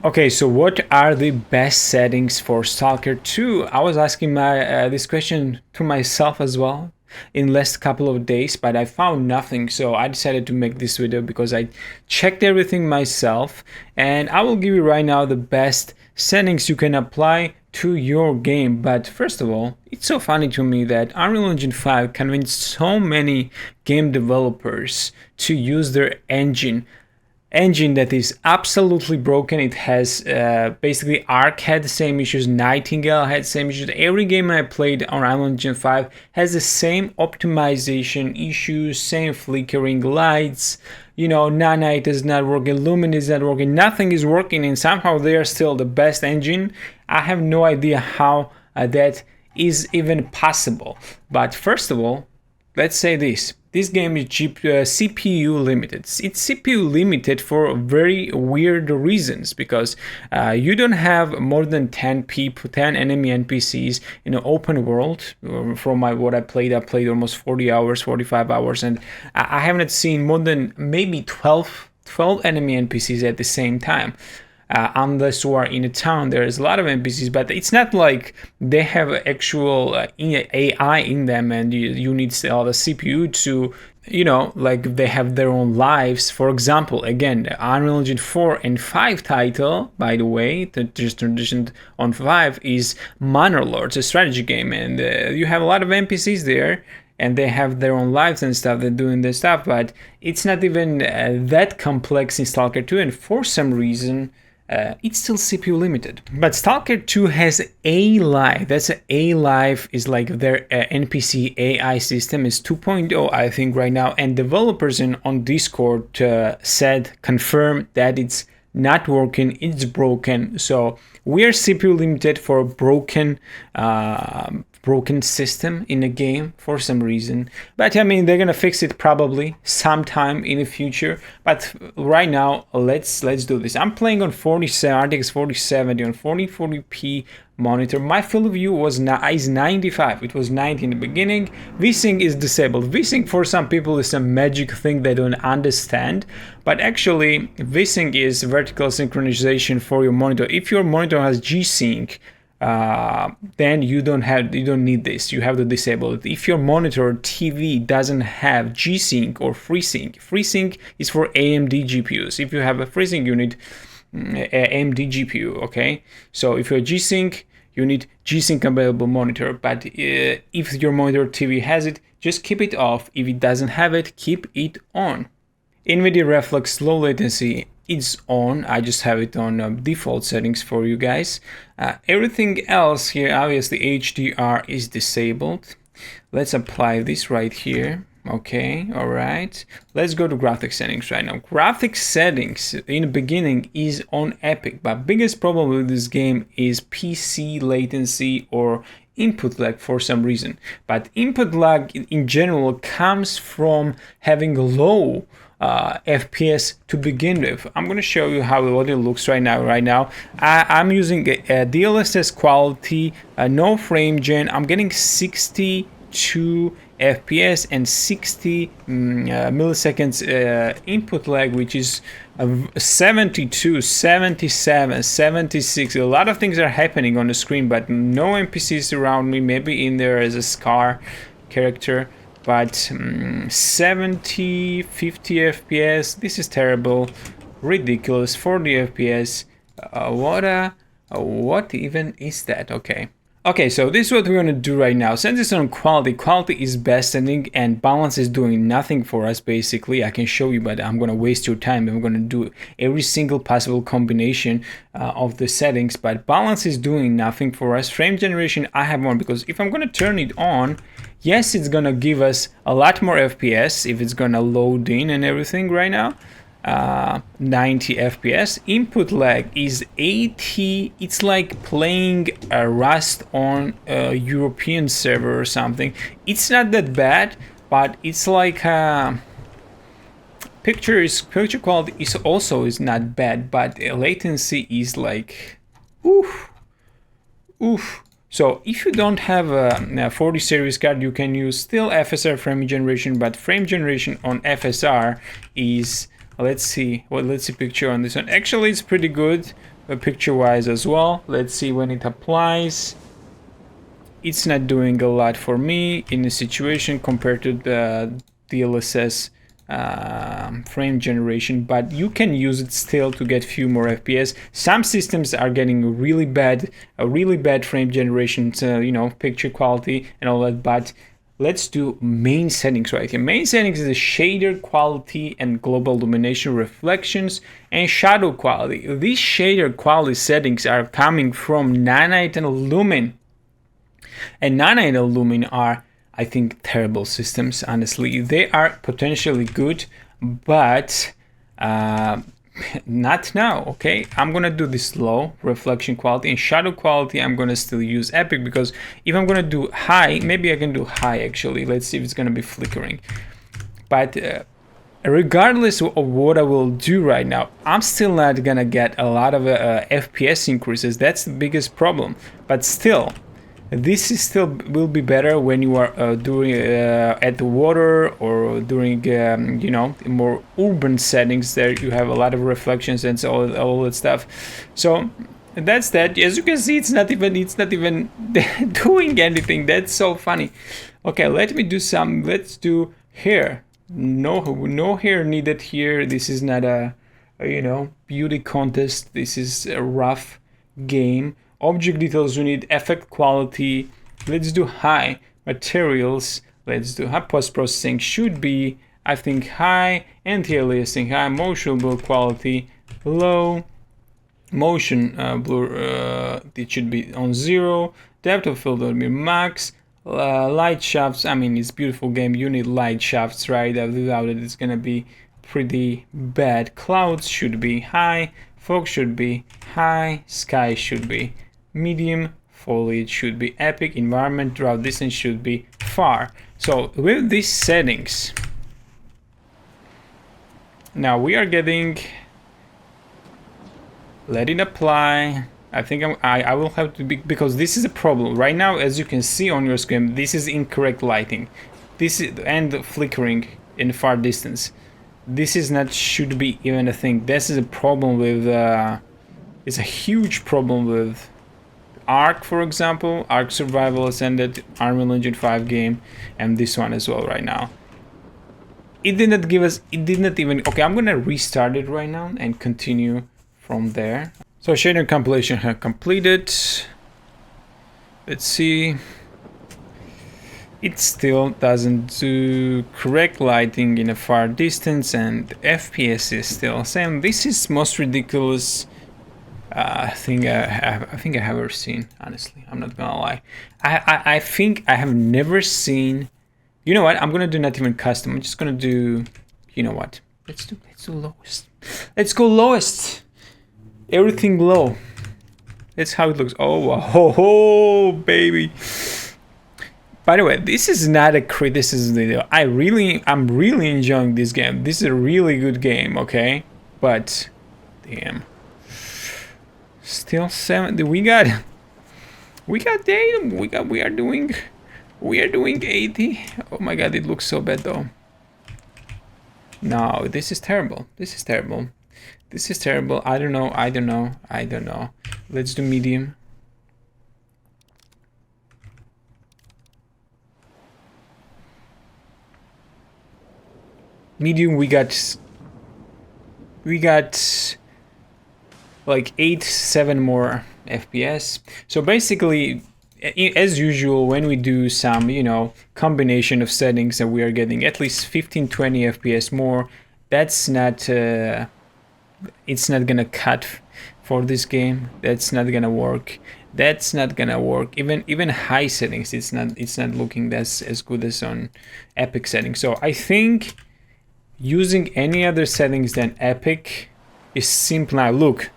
Okay, so what are the best settings for Stalker 2? I was asking this question to myself as well in last couple of days, but I found nothing. So I decided to make this video because I checked everything myself, and I will give you right now the best settings you can apply to your game. But first of all, it's so funny to me that Unreal Engine 5 convinced so many game developers to use their engine that is absolutely broken. It has basically ARC had the same issues, Nightingale had the same issues. Every game I played on Unreal Engine 5 has the same optimization issues, same flickering lights. You know, Nanite is not working, Lumine is not working, nothing is working, and somehow they are still the best engine. I have no idea how that is even possible. But first of all, let's say this game is CPU limited. It's CPU limited for very weird reasons, because you don't have more than 10 people, 10 enemy NPCs in an open world. From what I played almost 40 hours, 45 hours, and I haven't seen more than maybe 12 enemy NPCs at the same time. Unless you are in a town, there's a lot of NPCs, but it's not like they have actual AI in them, and you need all the CPU to, you know, like they have their own lives. For example, again, Unreal Engine 4 and 5 title, by the way, that just transitioned on 5, is Manor Lords, a strategy game, and you have a lot of NPCs there, and they have their own lives and stuff, they're doing their stuff, but it's not even that complex in Stalker 2, and for some reason, it's still CPU limited. But Stalker 2 has A-Live. That's A-Live is like their NPC AI system is 2.0, I think, right now. And developers on Discord confirmed that it's not working, it's broken. So we are CPU limited for broken system in a game for some reason. But I mean, they're gonna fix it probably sometime in the future. But right now, let's do this. I'm playing on RTX 4070 on 4040p monitor. My field of view is 95. It was 90 in the beginning. VSync is disabled. VSync for some people is some magic thing they don't understand, but actually VSync is vertical synchronization for your monitor. If your monitor has G-Sync, then you don't need this. You have to disable it. If your monitor or TV doesn't have G-Sync or FreeSync is for AMD GPUs. If you have a FreeSync, you need AMD GPU. Okay, so if you're G-Sync, you need G-Sync compatible monitor. But if your monitor or TV has it, just keep it off. If it doesn't have it, keep it on. NVIDIA Reflex low latency is on. I just have it on default settings for you guys. Everything else here, obviously HDR is disabled. Let's apply this right here. Okay, all right. Let's go to graphics settings right now. Graphics settings in the beginning is on epic, but biggest problem with this game is PC latency or input lag for some reason. But input lag in general comes from having low FPS to begin with. I'm going to show you what it looks right now. I'm using a DLSS quality, no frame gen. I'm getting 62 FPS and 60 milliseconds input lag, which is 72, 77, 76. A lot of things are happening on the screen, but no NPCs around me. Maybe in there as a S.T.A.L.K.E.R character. But 70, 50 FPS, this is terrible, ridiculous. 40 FPS, what even is that? Okay, so this is what we're gonna do right now. Since it's on quality is best setting and balance is doing nothing for us basically. I can show you, but I'm gonna waste your time. I'm gonna do every single possible combination of the settings, but balance is doing nothing for us. Frame generation, I have one, because if I'm gonna turn it on, yes, it's gonna give us a lot more FPS if it's gonna load in and everything right now. 90 FPS. Input lag is 80. It's like playing a Rust on a European server or something. It's not that bad, but it's like picture quality is not bad, but latency is like oof. So if you don't have a 40 series card, you can use still FSR frame generation, but frame generation on FSR is, let's see picture on this one. Actually, it's pretty good, picture wise as well. Let's see when it applies. It's not doing a lot for me in the situation compared to the DLSS frame generation, but you can use it still to get few more FPS. Some systems are getting really bad frame generation, you know, picture quality and all that, but let's do main settings right here. Main settings is the shader quality and global illumination, reflections, and shadow quality. These shader quality settings are coming from Nanite and Lumine. And Nanite and Lumine are, I think, terrible systems, honestly. They are potentially good, but not now, okay? I'm gonna do this low reflection quality, and shadow quality I'm gonna still use Epic, because if I'm gonna do high, maybe I can do high actually. Let's see if it's gonna be flickering. But regardless of what I will do right now, I'm still not gonna get a lot of FPS increases. That's the biggest problem. But still, this is still will be better when you are doing at the water, or during you know, more urban settings. There you have a lot of reflections and so all that stuff. So that's that. As you can see, it's not even doing anything. That's so funny. Okay, let me do some. Let's do hair. No hair needed here. This is not a you know, beauty contest. This is a rough game. Object details we need, effect quality, let's do high. Materials, let's do high. Post-processing should be, I think, high. Anti-aliasing high. Motion blur quality low. Motion blur it should be on 0. Depth of field will be max. Light shafts, I mean, it's a beautiful game, you need light shafts, right? Without it, it's gonna be pretty bad. Clouds should be high. Fog should be high. Sky should be medium. Foliage should be epic. Environment, drought distance should be far. So with these settings, now we are getting, let it apply. I think I will have to be, because this is a problem right now. As you can see on your screen, this is incorrect lighting. This is, and flickering in far distance. This is not, should be even a thing. This is a problem with it's a huge problem with ARK, for example. ARK Survival Ascended, Unreal Engine 5 game, and this one as well right now. It did not give us, it did not even, okay, I'm gonna restart it right now and continue from there. So shader compilation have completed. Let's see. It still doesn't do correct lighting in a far distance, and FPS is still same. This is most ridiculous thing I have ever seen. Honestly, I'm not gonna lie. I think I have never seen. You know what? I'm gonna do not even custom. I'm just gonna do. You know what? Let's do lowest. Let's go lowest. Everything low. That's how it looks. Oh, wow, baby. By the way, this is not a criticism video. I'm really enjoying this game. This is a really good game, okay? But damn. Still 70. We are doing 80. Oh my god, it looks so bad though. No, this is terrible. This is terrible. This is terrible. I don't know. Let's do medium. Medium, we got like 7 more FPS. So basically, as usual, when we do some, you know, combination of settings, that we are getting at least 15-20 FPS more. That's not it's not gonna cut for this game. That's not gonna work. That's not gonna work. Even high settings, it's not looking as good as on Epic settings. So I think using any other settings than Epic is simple. Now look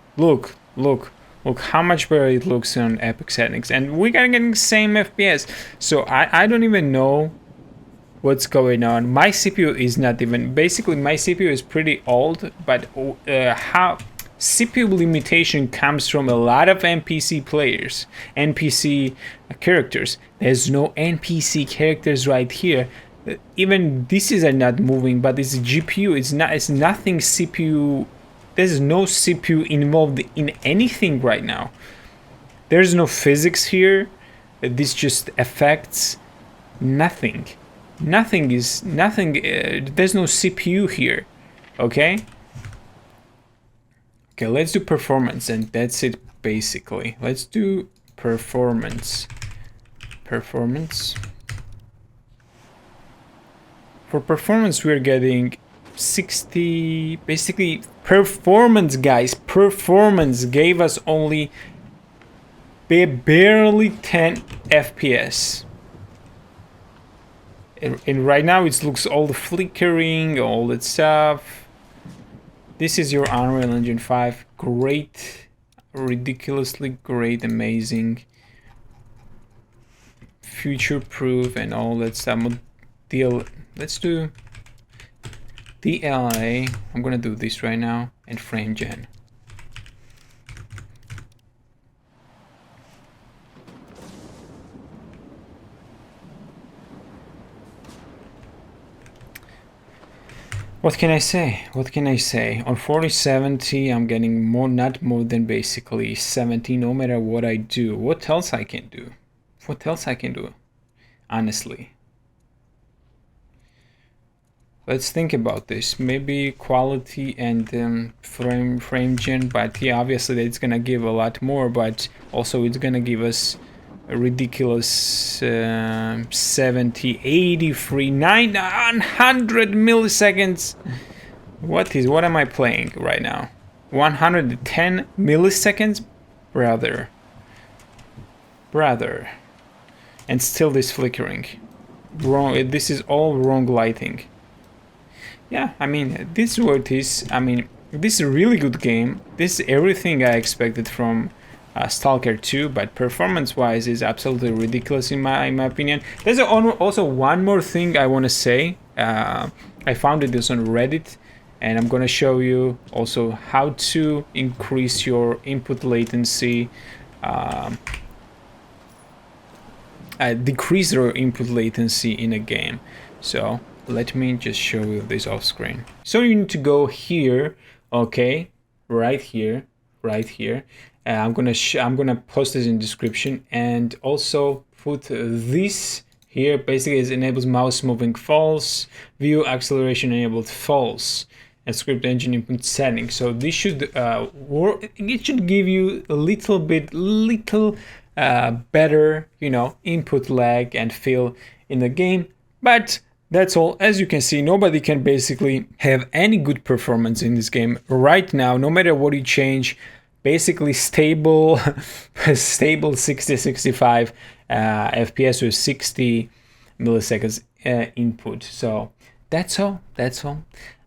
how much better it looks on Epic settings, and we're getting same FPS. So I don't even know what's going on. My CPU is not even, basically my CPU is pretty old, but how CPU limitation comes from a lot of NPC players, NPC characters. There's no NPC characters right here. Even this is not moving, but it's GPU. It's nothing CPU there's no CPU involved in anything right now. There's no physics here. This just affects nothing. There's no CPU here. Okay, let's do performance, and that's it basically. Let's do performance. For performance, we're getting 60. Basically, performance, guys. Performance gave us only barely 10 FPS. And right now it looks all the flickering, all that stuff. This is your Unreal Engine 5. Great, ridiculously great, amazing, future-proof, and all that stuff. Let's do DLAA. I'm gonna do this right now, and frame gen. What can I say? On 4070, I'm getting not more than basically 70, no matter what I do. What else I can do? Honestly. Let's think about this. Maybe quality and frame gen, but yeah, obviously it's gonna give a lot more, but also it's gonna give us a ridiculous 70, 83, 900 milliseconds. What am I playing right now? 110 milliseconds? Brother. And still this flickering. Wrong. This is all wrong lighting. Yeah, I mean, this is what it is. I mean, this is a really good game. This is everything I expected from STALKER 2, but performance-wise is absolutely ridiculous in my opinion. There's also one more thing I want to say. I found this on Reddit, and I'm going to show you also how to increase your input latency, decrease your input latency in a game. So let me just show you this off screen. So you need to go here, okay, right here. I'm gonna post this in description, and also put this here. Basically, it enables mouse moving false, view acceleration enabled false, and script engine input settings. So this should work. It should give you a little better, input lag and feel in the game. But that's all. As you can see, nobody can basically have any good performance in this game right now, no matter what you change. Basically stable 60-65 FPS with 60 milliseconds input. So that's all.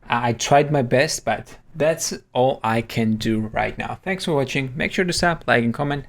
I tried my best, but that's all I can do right now. Thanks for watching. Make sure to sub, like, and comment.